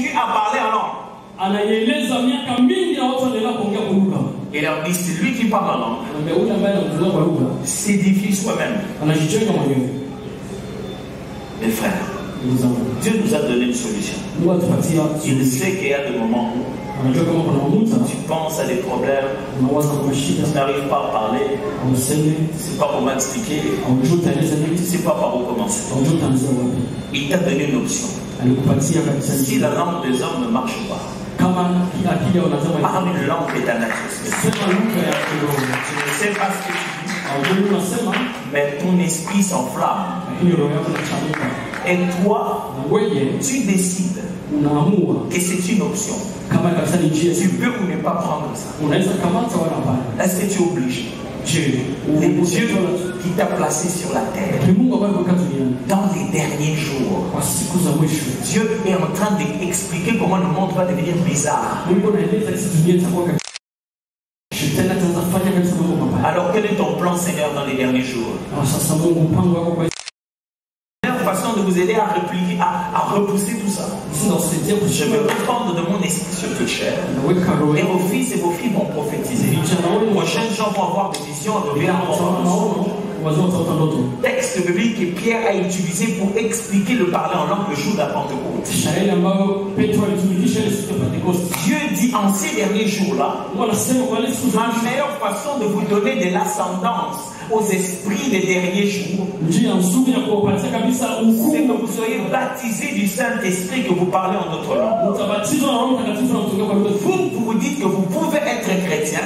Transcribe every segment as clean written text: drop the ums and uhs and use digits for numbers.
continue à parler en langue. Et leur dit, c'est lui qui parle en langue. S'édifie soi-même. Mes frères, Dieu nous a donné une solution. Il sait qu'il y a des moments où tu penses à des problèmes, tu n'arrives pas à parler, tu ne sais pas comment expliquer, tu ne sais pas par où commencer. Il t'a donné une option. Si la langue des hommes ne marche pas, parle une langue de ta nature. Tu ne sais pas ce que tu dis, mais ton esprit s'enflamme. Et toi, tu décides que c'est une option. Tu peux ou ne pas prendre ça. Est-ce que tu es obligé? Le Dieu qui t'a placé sur la terre dans les derniers jours, Dieu est en train d'expliquer comment le monde va devenir bizarre. Alors quel est ton plan, Seigneur, dans les derniers jours? Façon de vous aider à repousser tout ça. Je vais répandre de mon esprit sur toute chair. Et vos fils et vos filles vont prophétiser. Les prochains gens vont avoir des visions de texte biblique que Pierre a utilisé pour expliquer le parler en langue le jour de la Pentecôte. Dieu dit en ces derniers jours-là, ma meilleure façon de vous donner de l'ascendance aux esprits des derniers jours, c'est que vous soyez baptisés du Saint-Esprit, que vous parlez en notre langue. Vous dites que vous pouvez être chrétien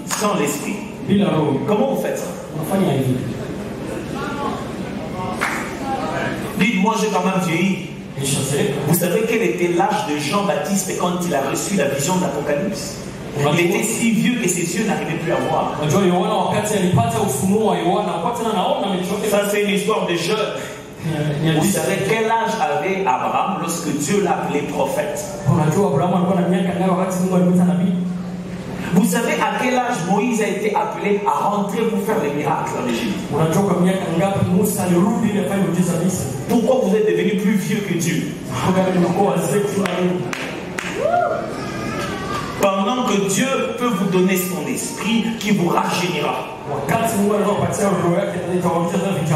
sans l'Esprit. Comment vous faites ça? Dites, moi j'ai quand même vieilli. Vous savez quel était l'âge de Jean-Baptiste quand il a reçu la vision de l'Apocalypse? Il était si vieux que ses yeux n'arrivaient plus à voir. Ça c'est une histoire de jeunes. Vous savez quel âge avait Abraham lorsque Dieu l'appelait prophète? Vous savez à quel âge Moïse a été appelé à rentrer pour faire les miracles en Égypte? Pourquoi vous êtes devenu plus vieux que Dieu? Pendant que Dieu peut vous donner son esprit qui vous rajeunira.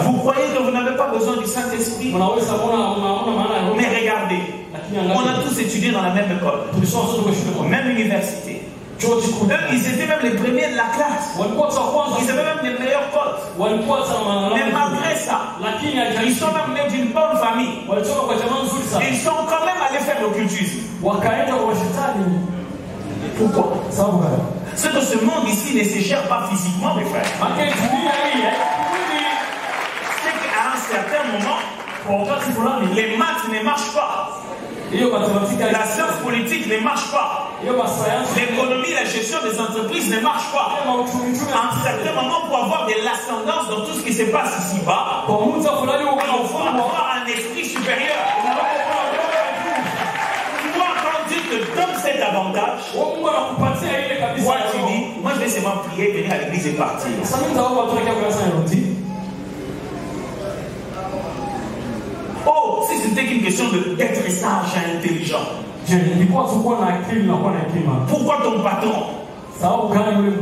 Vous croyez que vous n'avez pas besoin du Saint-Esprit? Mais regardez, on a tous étudié dans la même école, même université. Eux, ils étaient même les premiers de la classe. Ils avaient même les meilleures cotes. Mais malgré ça, ils sont même nés d'une bonne famille. Ils sont quand même allés faire l'occultisme. Pourquoi? C'est que ce monde ici ne se gère pas physiquement, mes frères. C'est qu'à un certain moment, les maths ne marchent pas. La science politique ne marche pas. L'économie, la gestion des entreprises ne marche pas. À un certain moment, pour avoir de l'ascendance dans tout ce qui se passe ici-bas, il faut avoir un esprit supérieur. Toi, quand Dieu te donne cet avantage, toi tu dis, moi je vais seulement prier, venir à l'église et partir. Oh, si c'était qu'une question d'être sage et intelligent. Pourquoi ton patron,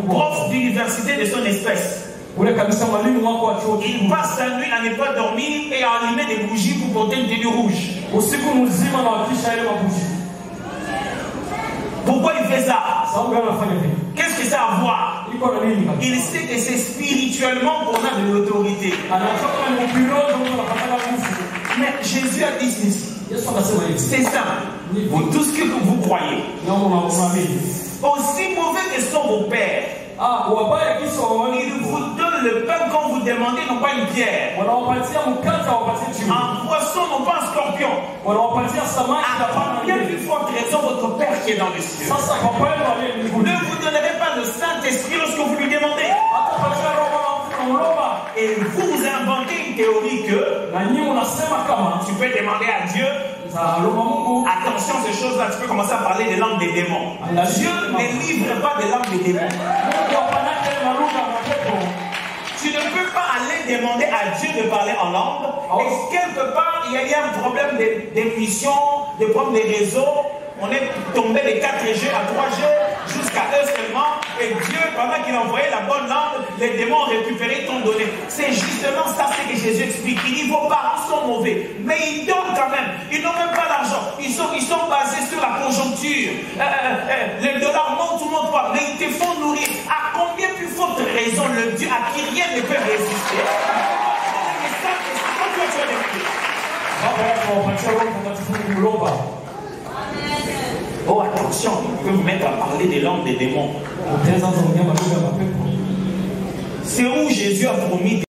prof d'université de son espèce, il passe la nuit à ne pas dormir et à allumer des bougies pour porter une tenue rouge? Pourquoi il fait ça? Qu'est-ce que ça a à voir? Il sait que c'est spirituellement qu'on a de l'autorité. Mais Jésus a dit ceci. C'est ça. Tout ce que vous croyez. Aussi mauvais que sont vos pères, ils vous donnent le pain quand vous demandez, non pas une pierre. Un poisson, non pas un scorpion. À bien plus forte raison, votre Père qui est dans les cieux ne vous donnerez pas le Saint-Esprit lorsque vous lui demandez. Et vous inventez une théorie que tu peux demander à Dieu. Attention, ces choses-là, tu peux commencer à parler des langues des démons. Dieu ne livre pas des langues des démons. Tu ne peux pas aller demander à Dieu de parler en langue. Et quelque part, il y a un problème d'émission, de prendre les réseaux. On est tombé de 4G à 3G jusqu'à eux seulement. Et Dieu, pendant qu'il envoyait la bonne langue, les démons ont récupéré ton donné. C'est justement ça ce que Jésus explique. Il dit, vos parents sont mauvais, mais ils donnent quand même. Ils n'ont même pas d'argent. Ils sont basés sur la conjoncture. Les dollars montent ou montent pas, mais ils te font nourrir. À combien plus forte raison le Dieu à qui rien ne peut résister? Et ça, c'est quand tu as des oh attention, il peut vous mettre à parler des langues des démons. C'est où Jésus a promis